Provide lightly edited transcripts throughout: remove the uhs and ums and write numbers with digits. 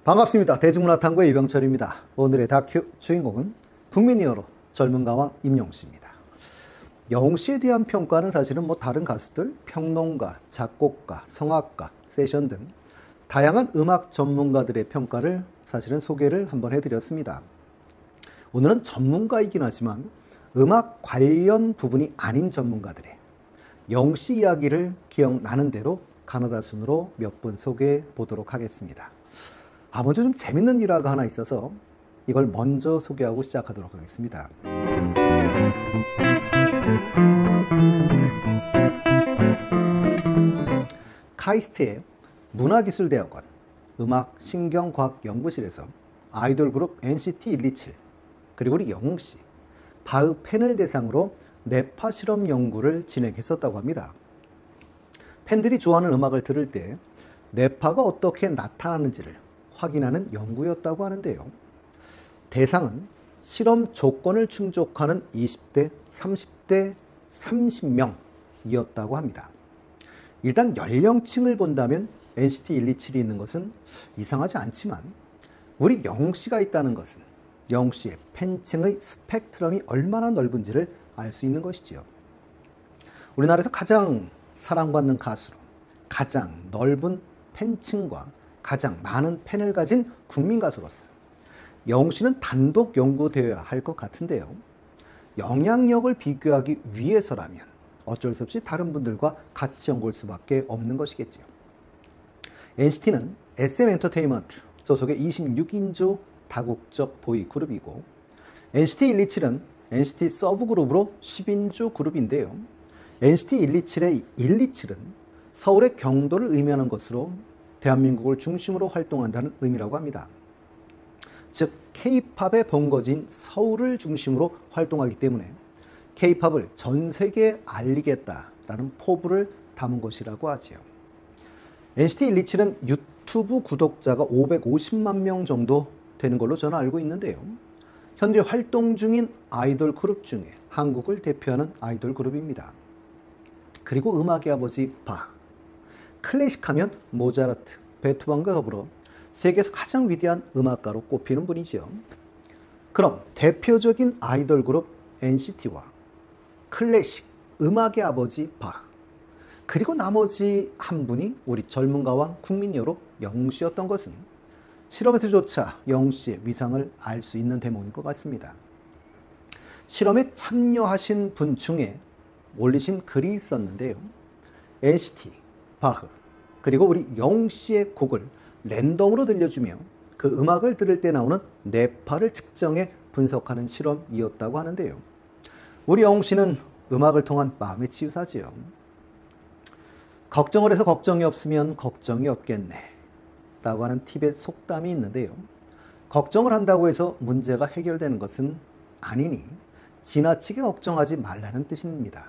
반갑습니다. 대중문화탐구의 이병철입니다. 오늘의 다큐 주인공은 국민 히어로 젊은 가왕 임영웅씨입니다. 영웅씨에 대한 평가는 사실은 다른 가수들, 평론가, 작곡가, 성악가, 세션 등 다양한 음악 전문가들의 평가를 사실은 소개를 한번 해드렸습니다. 오늘은 전문가이긴 하지만 음악 관련 부분이 아닌 전문가들의 영웅씨 이야기를 기억나는 대로 가나다 순으로 몇 분 소개해 보도록 하겠습니다. 먼저 좀 재밌는 일화가 하나 있어서 이걸 먼저 소개하고 시작하도록 하겠습니다. 카이스트의 문화기술대학원 음악신경과학연구실에서 아이돌 그룹 NCT 127 그리고 우리 영웅씨, 바흐 팬을 대상으로 뇌파 실험 연구를 진행했었다고 합니다. 팬들이 좋아하는 음악을 들을 때 뇌파가 어떻게 나타나는지를 확인하는 연구였다고 하는데요. 대상은 실험 조건을 충족하는 20대, 30대, 30명이었다고 합니다. 일단 연령층을 본다면 NCT 127이 있는 것은 이상하지 않지만 우리 영웅씨가 있다는 것은 영웅씨의 팬층의 스펙트럼이 얼마나 넓은지를 알 수 있는 것이지요. 우리나라에서 가장 사랑받는 가수로 가장 넓은 팬층과 가장 많은 팬을 가진 국민 가수로서 영웅씨는 단독 연구되어야 할 것 같은데요. 영향력을 비교하기 위해서라면 어쩔 수 없이 다른 분들과 같이 연구할 수밖에 없는 것이겠죠. NCT는 SM 엔터테인먼트 소속의 26인조 다국적 보이 그룹이고 NCT 127은 NCT 서브그룹으로 10인조 그룹인데요. NCT 127의 127은 서울의 경도를 의미하는 것으로 대한민국을 중심으로 활동한다는 의미라고 합니다. 즉 K-팝의 본거지인 서울을 중심으로 활동하기 때문에 K-팝을 전 세계에 알리겠다라는 포부를 담은 것이라고 하지요. NCT 127은 유튜브 구독자가 550만 명 정도 되는 걸로 저는 알고 있는데요. 현재 활동 중인 아이돌 그룹 중에 한국을 대표하는 아이돌 그룹입니다. 그리고 음악의 아버지 바흐, 클래식하면 모차르트, 베토벤과 더불어 세계에서 가장 위대한 음악가로 꼽히는 분이죠. 그럼 대표적인 아이돌 그룹 NCT와 클래식, 음악의 아버지 바흐, 그리고 나머지 한 분이 우리 젊은 가왕 국민 히어로 영웅씨였던 것은 실험에서조차 영웅씨의 위상을 알 수 있는 대목인 것 같습니다. 실험에 참여하신 분 중에 올리신 글이 있었는데요. NCT, 바흐, 그리고 우리 영웅씨의 곡을 랜덤으로 들려주며 그 음악을 들을 때 나오는 뇌파를 측정해 분석하는 실험이었다고 하는데요. 우리 영웅씨는 음악을 통한 마음의 치유사지요. 걱정을 해서 걱정이 없으면 걱정이 없겠네 라고 하는 티벳 속담이 있는데요. 걱정을 한다고 해서 문제가 해결되는 것은 아니니 지나치게 걱정하지 말라는 뜻입니다.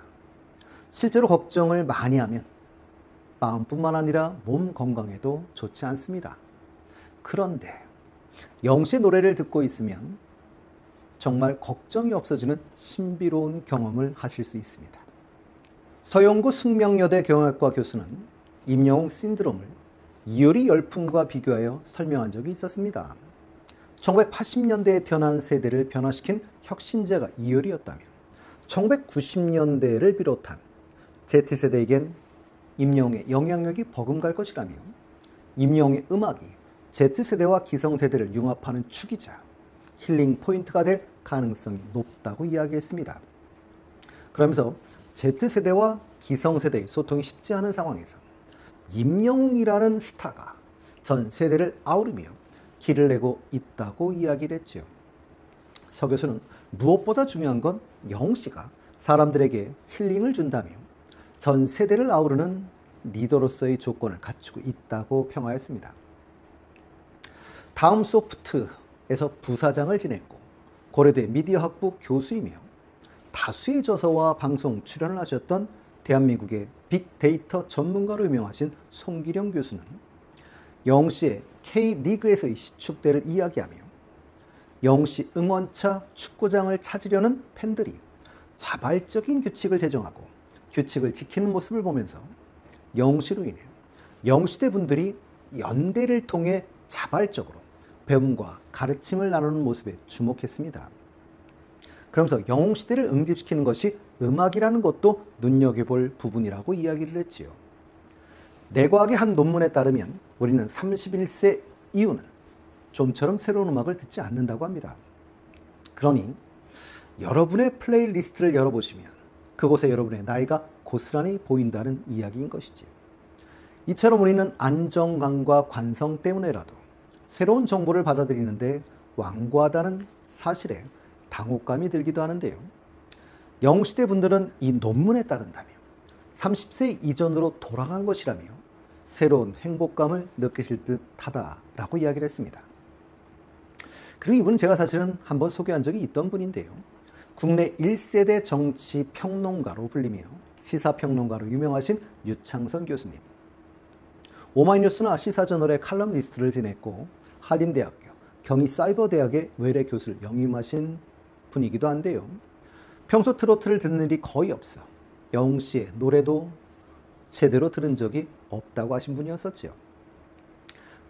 실제로 걱정을 많이 하면 마음뿐만 아니라 몸 건강에도 좋지 않습니다. 그런데 영웅씨의 노래를 듣고 있으면 정말 걱정이 없어지는 신비로운 경험을 하실 수 있습니다. 서영구 숙명여대 경영학과 교수는 임영웅 신드롬을 이효리 열풍과 비교하여 설명한 적이 있었습니다. 1980년대에 태어난 세대를 변화시킨 혁신자가 이효리였다면 1990년대를 비롯한 Z세대에겐 임영웅의 영향력이 버금갈 것이라며 임영웅의 음악이 Z세대와 기성세대를 융합하는 축이자 힐링 포인트가 될 가능성이 높다고 이야기했습니다. 그러면서 Z세대와 기성세대의 소통이 쉽지 않은 상황에서 임영웅이라는 스타가 전 세대를 아우르며 길을 내고 있다고 이야기를 했죠. 서 교수는 무엇보다 중요한 건 영웅씨가 사람들에게 힐링을 준다며 전 세대를 아우르는 리더로서의 조건을 갖추고 있다고 평하였습니다. 다음소프트에서 부사장을 지냈고 고려대 미디어학부 교수이며 다수의 저서와 방송 출연을 하셨던 대한민국의 빅데이터 전문가로 유명하신 송기령 교수는 영웅씨의 K리그에서의 시축대를 이야기하며 영웅씨 응원차 축구장을 찾으려는 팬들이 자발적인 규칙을 제정하고 규칙을 지키는 모습을 보면서 영웅씨로 인해 영웅시대 분들이 연대를 통해 자발적으로 배움과 가르침을 나누는 모습에 주목했습니다. 그러면서 영웅시대를 응집시키는 것이 음악이라는 것도 눈여겨볼 부분이라고 이야기를 했지요. 내과학의 한 논문에 따르면 우리는 31세 이후는 좀처럼 새로운 음악을 듣지 않는다고 합니다. 그러니 여러분의 플레이리스트를 열어보시면 그곳에 여러분의 나이가 고스란히 보인다는 이야기인 것이지. 이처럼 우리는 안정감과 관성 때문에라도 새로운 정보를 받아들이는데 완고하다는 사실에 당혹감이 들기도 하는데요. 영웅시대 분들은 이 논문에 따른다며 30세 이전으로 돌아간 것이라며 새로운 행복감을 느끼실 듯하다라고 이야기를 했습니다. 그리고 이분은 제가 사실은 한번 소개한 적이 있던 분인데요. 국내 1세대 정치 평론가로 불리며 시사평론가로 유명하신 유창선 교수님. 오마이뉴스나 시사저널의 칼럼니스트를 지냈고 한림대학교, 경희사이버대학의 외래 교수를 역임하신 분이기도 한데요. 평소 트로트를 듣는 일이 거의 없어 영웅씨의 노래도 제대로 들은 적이 없다고 하신 분이었었죠.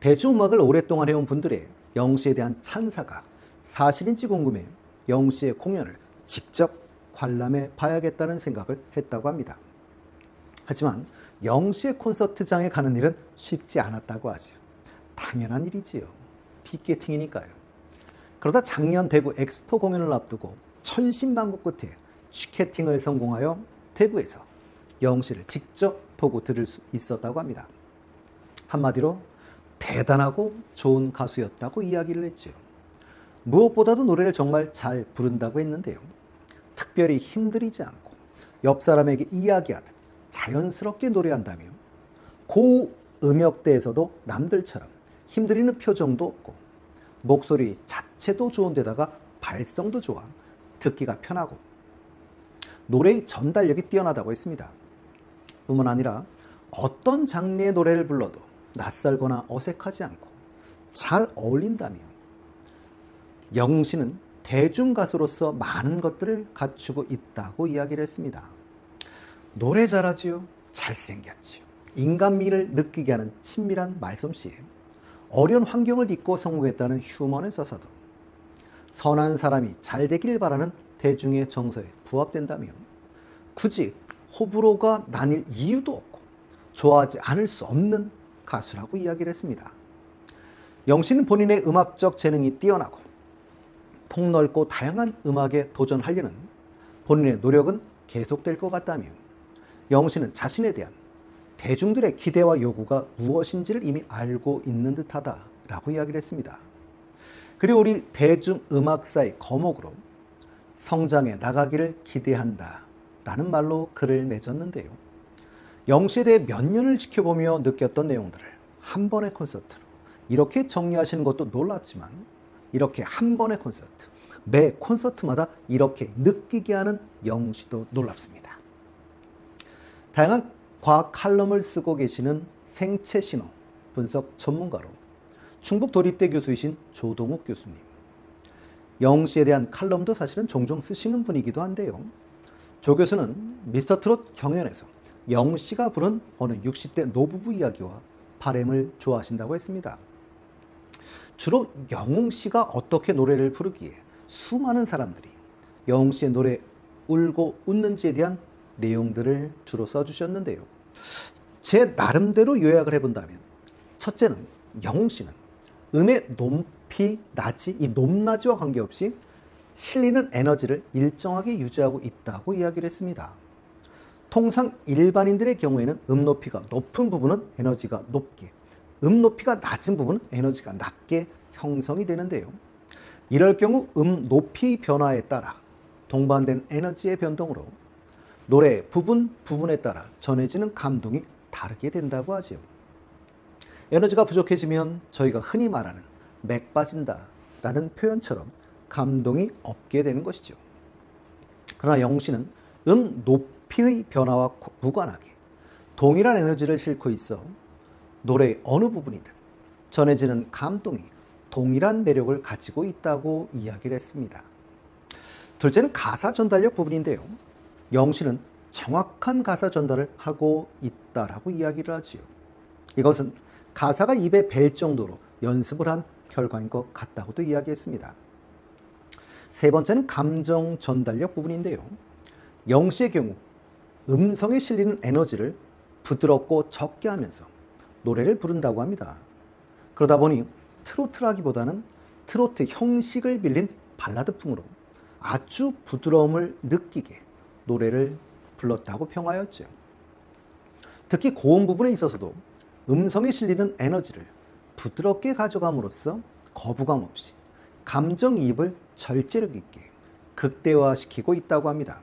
대중음악을 오랫동안 해온 분들의 영웅씨에 대한 찬사가 사실인지 궁금해 영웅씨의 공연을 직접 관람해 봐야겠다는 생각을 했다고 합니다. 하지만 영웅씨의 콘서트장에 가는 일은 쉽지 않았다고 하죠. 당연한 일이지요. 티켓팅이니까요. 그러다 작년 대구 엑스포 공연을 앞두고 천신만고 끝에 티켓팅을 성공하여 대구에서 영웅씨를 직접 보고 들을 수 있었다고 합니다. 한마디로 대단하고 좋은 가수였다고 이야기를 했죠. 무엇보다도 노래를 정말 잘 부른다고 했는데요. 특별히 힘들이지 않고 옆 사람에게 이야기하듯 자연스럽게 노래한다며 고음역대에서도 남들처럼 힘들이는 표정도 없고 목소리 자체도 좋은데다가 발성도 좋아 듣기가 편하고 노래의 전달력이 뛰어나다고 했습니다. 뿐만 아니라 어떤 장르의 노래를 불러도 낯설거나 어색하지 않고 잘 어울린다며 영웅씨는 대중가수로서 많은 것들을 갖추고 있다고 이야기를 했습니다. 노래 잘하지요. 잘생겼지요. 인간미를 느끼게 하는 친밀한 말솜씨에 어려운 환경을 딛고 성공했다는 휴먼에 써서도 선한 사람이 잘 되길 바라는 대중의 정서에 부합된다며 굳이 호불호가 나뉠 이유도 없고 좋아하지 않을 수 없는 가수라고 이야기를 했습니다. 영씨는 본인의 음악적 재능이 뛰어나고 폭넓고 다양한 음악에 도전하려는 본인의 노력은 계속될 것 같다며 영씨는 자신에 대한 대중들의 기대와 요구가 무엇인지를 이미 알고 있는 듯하다라고 이야기를 했습니다. 그리고 우리 대중음악사의 거목으로 성장해 나가기를 기대한다라는 말로 글을 맺었는데요. 영씨에 대해 몇 년을 지켜보며 느꼈던 내용들을 한 번의 콘서트로 이렇게 정리하시는 것도 놀랍지만 이렇게 한 번의 콘서트, 매 콘서트마다 이렇게 느끼게 하는 영웅씨도 놀랍습니다. 다양한 과학 칼럼을 쓰고 계시는 생체신호 분석 전문가로 충북도립대 교수이신 조동욱 교수님. 영웅씨에 대한 칼럼도 사실은 종종 쓰시는 분이기도 한데요. 조 교수는 미스터트롯 경연에서 영웅씨가 부른 어느 60대 노부부 이야기와 바램을 좋아하신다고 했습니다. 주로 영웅씨가 어떻게 노래를 부르기에 수많은 사람들이 영웅씨의 노래 울고 웃는지에 대한 내용들을 주로 써주셨는데요. 제 나름대로 요약을 해본다면 첫째는 영웅씨는 음의 높이, 낮이, 이 높낮이와 관계없이 실리는 에너지를 일정하게 유지하고 있다고 이야기를 했습니다. 통상 일반인들의 경우에는 음 높이가 높은 부분은 에너지가 높게, 음 높이가 낮은 부분은 에너지가 낮게 형성이 되는데요. 이럴 경우 음 높이 변화에 따라 동반된 에너지의 변동으로 노래의 부분에 따라 전해지는 감동이 다르게 된다고 하죠. 에너지가 부족해지면 저희가 흔히 말하는 맥 빠진다라는 표현처럼 감동이 없게 되는 것이죠. 그러나 영웅씨는 음 높이의 변화와 무관하게 동일한 에너지를 싣고 있어 노래의 어느 부분이든 전해지는 감동이 동일한 매력을 가지고 있다고 이야기를 했습니다. 둘째는 가사 전달력 부분인데요. 영웅씨는 정확한 가사 전달을 하고 있다라고 이야기를 하지요. 이것은 가사가 입에 뵐 정도로 연습을 한 결과인 것 같다고도 이야기했습니다. 세 번째는 감정 전달력 부분인데요. 영씨의 경우 음성에 실리는 에너지를 부드럽고 적게 하면서 노래를 부른다고 합니다. 그러다 보니 트로트라기보다는 트로트 형식을 빌린 발라드풍으로 아주 부드러움을 느끼게 노래를 불렀다고 평하였죠. 특히 고음 부분에 있어서도 음성에 실리는 에너지를 부드럽게 가져감으로써 거부감 없이 감정이입을 절제력 있게 극대화시키고 있다고 합니다.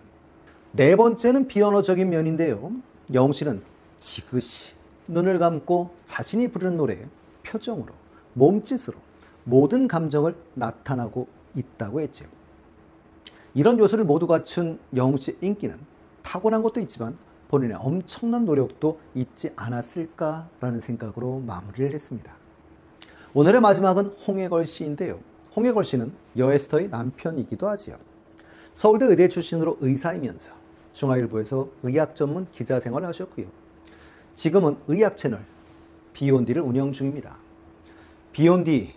네 번째는 비언어적인 면인데요. 영씨는 지그시 눈을 감고 자신이 부르는 노래에 표정으로, 몸짓으로 모든 감정을 나타나고 있다고 했죠. 이런 요소를 모두 갖춘 영씨의 인기는 타고난 것도 있지만 본인의 엄청난 노력도 있지 않았을까라는 생각으로 마무리를 했습니다. 오늘의 마지막은 홍해걸 씨인데요. 홍해걸 씨는 여에스터의 남편이기도 하지요. 서울대 의대 출신으로 의사이면서 중앙일보에서 의학 전문 기자 생활을 하셨고요. 지금은 의학 채널 비욘디를 운영 중입니다. 비욘디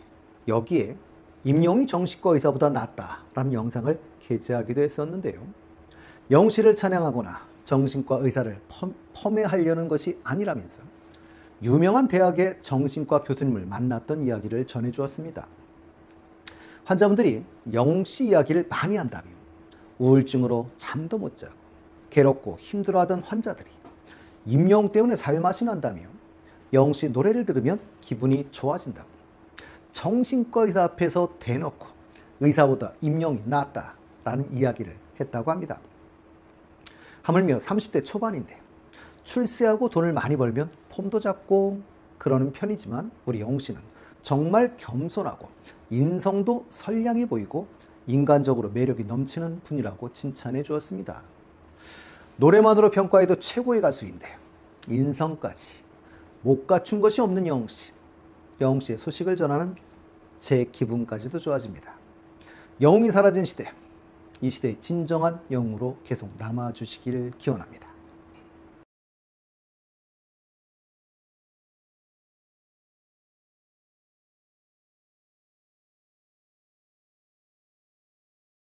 여기에 임용이 정신과 의사보다 낫다라는 영상을 게재하기도 했었는데요. 영씨를 찬양하거나 정신과 의사를 폄훼하려는 것이 아니라면서 유명한 대학의 정신과 교수님을 만났던 이야기를 전해주었습니다. 환자분들이 영씨 이야기를 많이 한다며 우울증으로 잠도 못 자고 괴롭고 힘들어하던 환자들이 임용 때문에 살맛이 난다며 영씨 노래를 들으면 기분이 좋아진다고 정신과 의사 앞에서 대놓고 의사보다 임용이 낫다라는 이야기를 했다고 합니다. 하물며 30대 초반인데 출세하고 돈을 많이 벌면 폼도 잡고 그러는 편이지만 우리 영씨는 정말 겸손하고 인성도 선량해 보이고 인간적으로 매력이 넘치는 분이라고 칭찬해 주었습니다. 노래만으로 평가해도 최고의 가수인데 인성까지 못 갖춘 것이 없는 영씨. 영씨의 소식을 전하는 제 기분까지도 좋아집니다. 영웅이 사라진 시대, 이 시대의 진정한 영웅으로 계속 남아주시길 기원합니다.